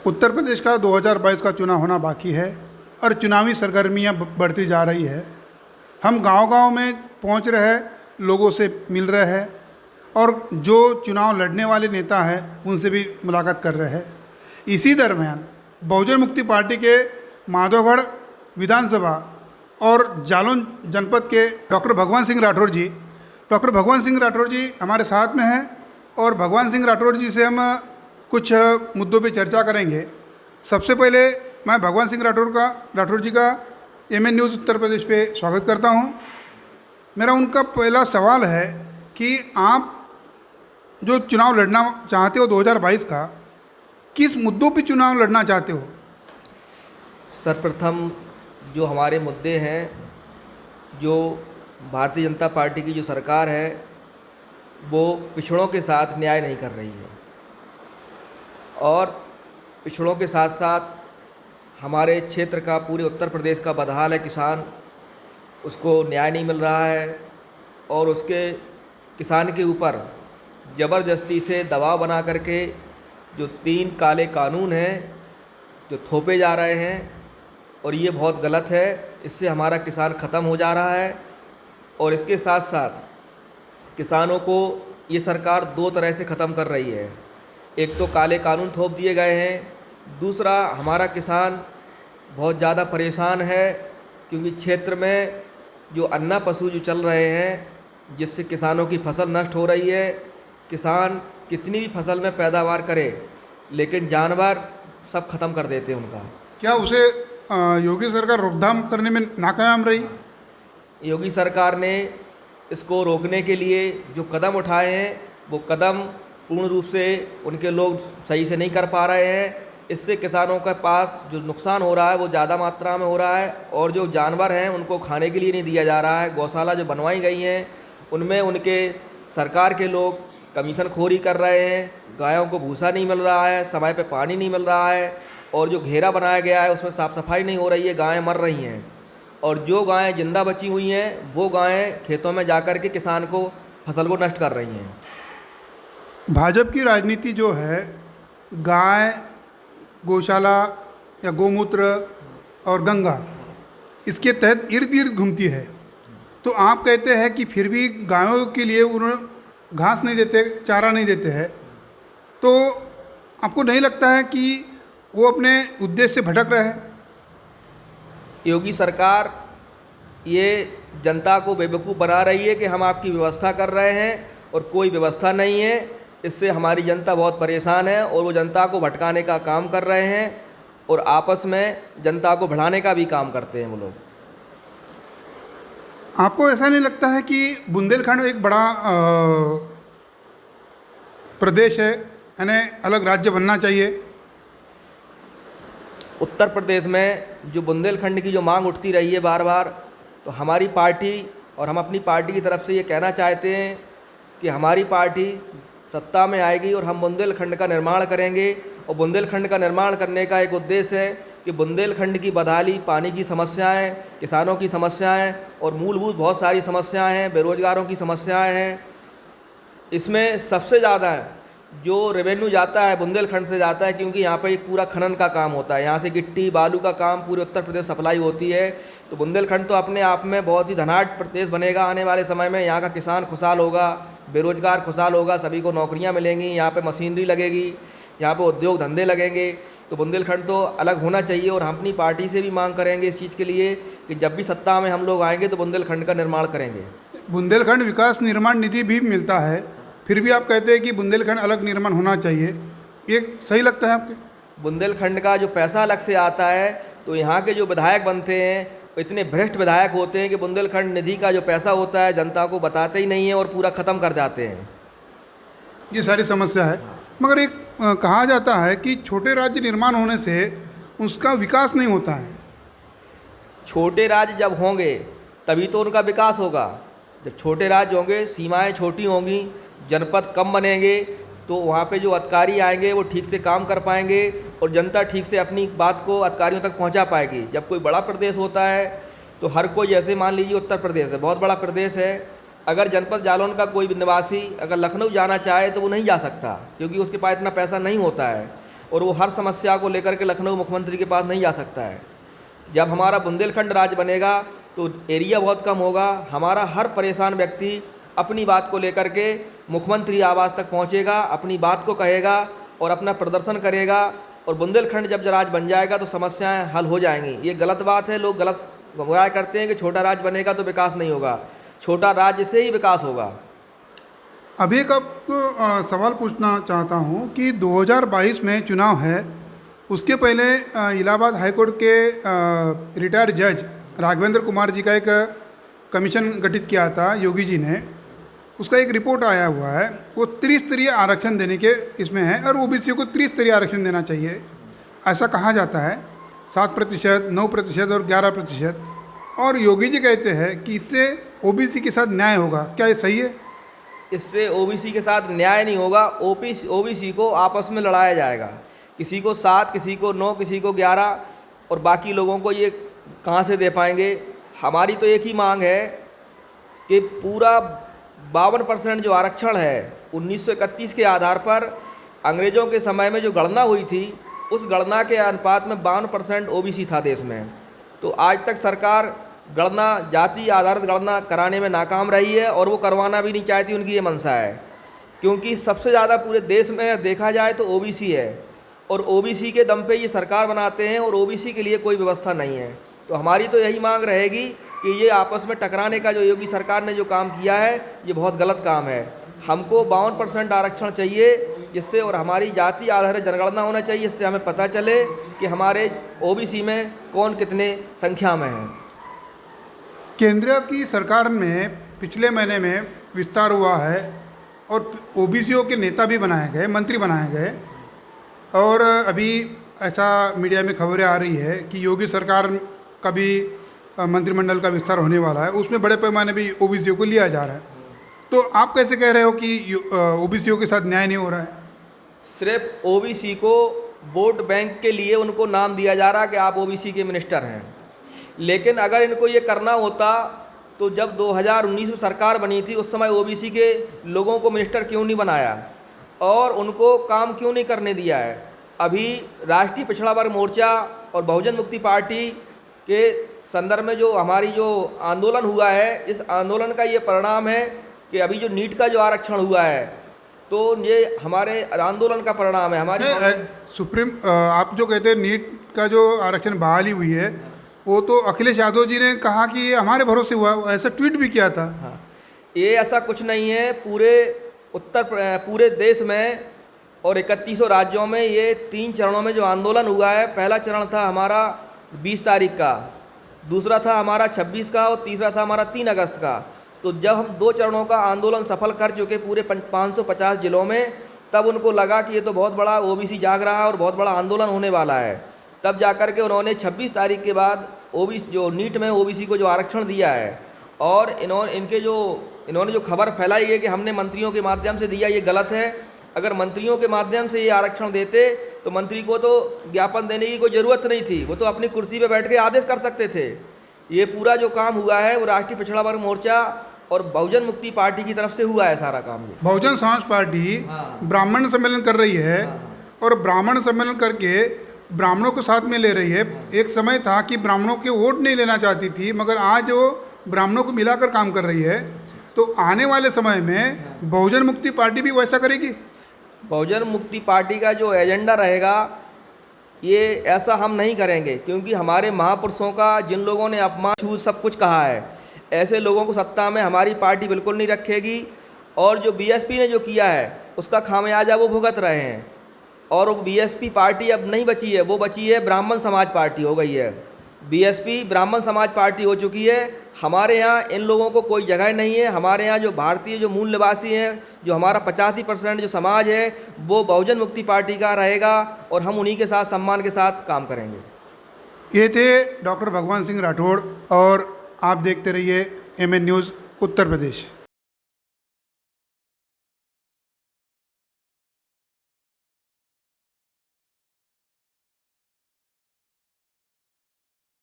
उत्तर प्रदेश का 2022 का चुनाव होना बाकी है और चुनावी सरगर्मियां बढ़ती जा रही है। हम गांव-गांव में पहुंच रहे हैं, लोगों से मिल रहे हैं और जो चुनाव लड़ने वाले नेता हैं उनसे भी मुलाकात कर रहे हैं। इसी दरमियान बहुजन मुक्ति पार्टी के माधोगढ़ विधानसभा और जालौन जनपद के डॉक्टर भगवान सिंह राठौर जी हमारे साथ में हैं और भगवान सिंह राठौर जी से हम कुछ मुद्दों पे चर्चा करेंगे। सबसे पहले मैं भगवान सिंह राठौर जी का एमएन न्यूज़ उत्तर प्रदेश पे स्वागत करता हूं। मेरा उनका पहला सवाल है कि आप जो चुनाव लड़ना चाहते हो 2022 का, किस मुद्दों पे चुनाव लड़ना चाहते हो? सर्वप्रथम जो हमारे मुद्दे हैं, जो भारतीय जनता पार्टी की जो सरकार है वो पिछड़ों के साथ न्याय नहीं कर रही है और पिछड़ों के साथ साथ हमारे क्षेत्र का, पूरे उत्तर प्रदेश का बदहाल है किसान, उसको न्याय नहीं मिल रहा है और उसके किसान के ऊपर ज़बरदस्ती से दबाव बना करके जो 3 काले कानून हैं जो थोपे जा रहे हैं और ये बहुत गलत है। इससे हमारा किसान ख़त्म हो जा रहा है और इसके साथ साथ किसानों को ये सरकार 2 तरह से ख़त्म कर रही है। एक तो काले कानून थोप दिए गए हैं, दूसरा हमारा किसान बहुत ज़्यादा परेशान है क्योंकि क्षेत्र में जो अन्ना पशु जो चल रहे हैं जिससे किसानों की फसल नष्ट हो रही है। किसान कितनी भी फसल में पैदावार करे लेकिन जानवर सब ख़त्म कर देते हैं उनका। क्या उसे योगी सरकार रोकथाम करने में नाकाम रही? योगी सरकार ने इसको रोकने के लिए जो कदम उठाए हैं वो कदम पूर्ण रूप से उनके लोग सही से नहीं कर पा रहे हैं। इससे किसानों के पास जो नुकसान हो रहा है वो ज़्यादा मात्रा में हो रहा है और जो जानवर हैं उनको खाने के लिए नहीं दिया जा रहा है। गौशाला जो बनवाई गई हैं उनमें उनके सरकार के लोग कमीशन खोरी कर रहे हैं, गायों को भूसा नहीं मिल रहा है, समय पे पानी नहीं मिल रहा है और जो घेरा बनाया गया है उसमें साफ़ सफाई नहीं हो रही है, गायें मर रही हैं और जो गायें जिंदा बची हुई हैं वो गायें खेतों में जाकर के किसान को फसल को नष्ट कर रही हैं। भाजपा की राजनीति जो है गाय, गौशाला या गौमूत्र और गंगा, इसके तहत इर्द गिर्द घूमती है। तो आप कहते हैं कि फिर भी गायों के लिए उन्हें घास नहीं देते, चारा नहीं देते हैं, तो आपको नहीं लगता है कि वो अपने उद्देश्य से भटक रहे हैं? योगी सरकार ये जनता को बेवकूफ़ बना रही है कि हम आपकी व्यवस्था कर रहे हैं और कोई व्यवस्था नहीं है। इससे हमारी जनता बहुत परेशान है और वो जनता को भटकाने का काम कर रहे हैं और आपस में जनता को बढ़ाने का भी काम करते हैं वो लोग। आपको ऐसा नहीं लगता है कि बुंदेलखंड एक बड़ा प्रदेश है, यानी अलग राज्य बनना चाहिए? उत्तर प्रदेश में जो बुंदेलखंड की जो मांग उठती रही है बार बार, तो हमारी पार्टी और हम अपनी पार्टी की तरफ से ये कहना चाहते हैं कि हमारी पार्टी सत्ता में आएगी और हम बुंदेलखंड का निर्माण करेंगे। और बुंदेलखंड का निर्माण करने का एक उद्देश्य है कि बुंदेलखंड की बदहाली, पानी की समस्याएं, किसानों की समस्याएं और मूलभूत बहुत सारी समस्याएं हैं, बेरोजगारों की समस्याएं हैं। इसमें सबसे ज़्यादा जो रेवेन्यू जाता है बुंदेलखंड से जाता है क्योंकि यहाँ पर एक पूरा खनन का काम होता है। यहाँ से गिट्टी बालू का काम पूरे उत्तर प्रदेश सप्लाई होती है। तो बुंदेलखंड तो अपने आप में बहुत ही धनाढ़ प्रदेश बनेगा आने वाले समय में। यहाँ का किसान खुशहाल होगा, बेरोजगार खुशहाल होगा, सभी को नौकरियाँ मिलेंगी, यहाँ पर मशीनरी लगेगी, यहाँ पर उद्योग धंधे लगेंगे। तो बुंदेलखंड तो अलग होना चाहिए और हम अपनी पार्टी से भी मांग करेंगे इस चीज़ के लिए कि जब भी सत्ता में हम लोग आएंगे तो बुंदेलखंड का निर्माण करेंगे। बुंदेलखंड विकास निर्माण निधि भी मिलता है, फिर भी आप कहते हैं कि बुंदेलखंड अलग निर्माण होना चाहिए, ये सही लगता है आपके? बुंदेलखंड का जो पैसा अलग से आता है तो यहाँ के जो विधायक बनते हैं इतने भ्रष्ट विधायक होते हैं कि बुंदेलखंड निधि का जो पैसा होता है जनता को बताते ही नहीं है और पूरा ख़त्म कर जाते हैं। ये सारी समस्या है। मगर एक कहा जाता है कि छोटे राज्य निर्माण होने से उसका विकास नहीं होता है। छोटे राज्य जब होंगे तभी तो उनका विकास होगा। जब छोटे राज्य होंगे, सीमाएं छोटी होंगी, जनपद कम बनेंगे तो वहाँ पे जो अधिकारी आएंगे वो ठीक से काम कर पाएंगे और जनता ठीक से अपनी बात को अधिकारियों तक पहुँचा पाएगी। जब कोई बड़ा प्रदेश होता है तो हर कोई, जैसे मान लीजिए उत्तर प्रदेश है, बहुत बड़ा प्रदेश है, अगर जनपद जालौन का कोई निवासी अगर लखनऊ जाना चाहे तो वो नहीं जा सकता क्योंकि उसके पास इतना पैसा नहीं होता है। और वो हर समस्या को लेकर के लखनऊ मुख्यमंत्री के पास नहीं जा सकता है। जब हमारा बुंदेलखंड राज्य बनेगा तो एरिया बहुत कम होगा, हमारा हर परेशान व्यक्ति अपनी बात को लेकर के मुख्यमंत्री आवास तक पहुंचेगा, अपनी बात को कहेगा और अपना प्रदर्शन करेगा, और बुंदेलखंड जब राज्य बन जाएगा तो समस्याएं हल हो जाएंगी। ये गलत बात है, लोग गलत गुमराह करते हैं कि छोटा राज्य बनेगा तो विकास नहीं होगा। छोटा राज्य से ही विकास होगा। अभी एक आपको सवाल पूछना चाहता हूँ कि 2022 में चुनाव है, उसके पहले इलाहाबाद हाईकोर्ट के रिटायर्ड जज राघवेंद्र कुमार जी का एक कमीशन गठित किया था योगी जी ने। उसका एक रिपोर्ट आया हुआ है, वो त्रिस्तरीय आरक्षण देने के इसमें है और ओबीसी को त्रिस्तरीय आरक्षण देना चाहिए ऐसा कहा जाता है। 7%, 9% और 11%। और योगी जी कहते हैं कि इससे ओबीसी के साथ न्याय होगा। क्या ये सही है? इससे ओबीसी के साथ न्याय नहीं होगा, ओबीसी को आपस में लड़ाया जाएगा। किसी को 7, किसी को 9, किसी को 11, और बाकी लोगों को ये कहाँ से दे पाएंगे। हमारी तो एक ही मांग है कि पूरा 52% जो आरक्षण है 1931 के आधार पर अंग्रेज़ों के समय में जो गणना हुई थी, उस गणना के अनुपात में 52% ओबीसी था देश में। तो आज तक सरकार गणना, जाति आधारित गणना कराने में नाकाम रही है और वो करवाना भी नहीं चाहती, उनकी ये मंशा है। क्योंकि सबसे ज़्यादा पूरे देश में देखा जाए तो ओबीसी है, और ओबीसी के दम पे ये सरकार बनाते हैं और ओबीसी के लिए कोई व्यवस्था नहीं है। तो हमारी तो यही मांग रहेगी कि ये आपस में टकराने का जो योगी सरकार ने जो काम किया है, ये बहुत गलत काम है। हमको 52% आरक्षण चाहिए, जिससे, और हमारी जाति आधारित जनगणना होना चाहिए, इससे हमें पता चले कि हमारे ओबीसी में कौन कितने संख्या में है। केंद्र की सरकार में पिछले महीने में विस्तार हुआ है और ओबीसीओ के नेता भी बनाए गए, मंत्री बनाए गए, और अभी ऐसा मीडिया में खबरें आ रही है कि योगी सरकार का भी मंत्रिमंडल का विस्तार होने वाला है, उसमें बड़े पैमाने भी ओबीसीओ को लिया जा रहा है। तो आप कैसे कह रहे हो कि ओबीसीओ के साथ न्याय नहीं हो रहा है? सिर्फ ओबीसी को वोट बैंक के लिए उनको नाम दिया जा रहा है कि आप ओबीसी के मिनिस्टर हैं। लेकिन अगर इनको ये करना होता तो जब 2019 में सरकार बनी थी उस समय ओबीसी के लोगों को मिनिस्टर क्यों नहीं बनाया और उनको काम क्यों नहीं करने दिया है। अभी राष्ट्रीय पिछड़ा वर्ग मोर्चा और बहुजन मुक्ति पार्टी के संदर्भ में जो हमारी जो आंदोलन हुआ है, इस आंदोलन का ये परिणाम है कि अभी जो नीट का जो आरक्षण हुआ है, तो ये हमारे आंदोलन का परिणाम है। हमारी आप जो कहते हैं नीट का जो आरक्षण बहाली हुई है, वो तो अखिलेश यादव जी ने कहा कि ये हमारे भरोसे हुआ, ऐसा ट्वीट भी किया था। हाँ, ये ऐसा कुछ नहीं है। पूरे देश में और 31 राज्यों में ये 3 चरणों में जो आंदोलन हुआ है, पहला चरण था हमारा 20 तारीख का, दूसरा था हमारा 26 का और तीसरा था हमारा 3 अगस्त का। तो जब हम 2 चरणों का आंदोलन सफल कर चुके पूरे 550 जिलों में, तब उनको लगा कि ये तो बहुत बड़ा ओबीसी जाग रहा है और बहुत बड़ा आंदोलन होने वाला है। तब जाकर के उन्होंने 26 तारीख के बाद ओबीसी जो नीट में ओबीसी को जो आरक्षण दिया है, और इन्होंने जो खबर फैलाई है कि हमने मंत्रियों के माध्यम से दिया, ये गलत है। अगर मंत्रियों के माध्यम से ये आरक्षण देते तो मंत्री को तो ज्ञापन देने की कोई ज़रूरत नहीं थी, वो तो अपनी कुर्सी पे बैठ के आदेश कर सकते थे। ये पूरा जो काम हुआ है वो राष्ट्रीय पिछड़ा वर्ग मोर्चा और बहुजन मुक्ति पार्टी की तरफ से हुआ है सारा काम। ये बहुजन समाज पार्टी ब्राह्मण सम्मेलन कर रही है और ब्राह्मण सम्मेलन करके ब्राह्मणों को साथ में ले रही है। एक समय था कि ब्राह्मणों के वोट नहीं लेना चाहती थी, मगर आज वो ब्राह्मणों को मिलाकर काम कर रही है। तो आने वाले समय में बहुजन मुक्ति पार्टी भी वैसा करेगी। बहुजन मुक्ति पार्टी का जो एजेंडा रहेगा, ये ऐसा हम नहीं करेंगे, क्योंकि हमारे महापुरुषों का जिन लोगों ने अपमान छूत सब कुछ कहा है, ऐसे लोगों को सत्ता में हमारी पार्टी बिल्कुल नहीं रखेगी। और जो बीएसपी ने जो किया है उसका खामियाजा वो भुगत रहे हैं। और वो बीएसपी पार्टी अब नहीं बची है, वो बची है ब्राह्मण समाज पार्टी हो गई है। बीएसपी ब्राह्मण समाज पार्टी हो चुकी है। हमारे यहाँ इन लोगों को कोई जगह नहीं है। हमारे यहाँ जो भारतीय जो मूल निवासी हैं, जो हमारा 85% जो समाज है, वो बहुजन मुक्ति पार्टी का रहेगा और हम उन्हीं के साथ सम्मान के साथ काम करेंगे। ये थे डॉक्टर भगवान सिंह राठौड़ और आप देखते रहिए MN न्यूज़ उत्तर प्रदेश।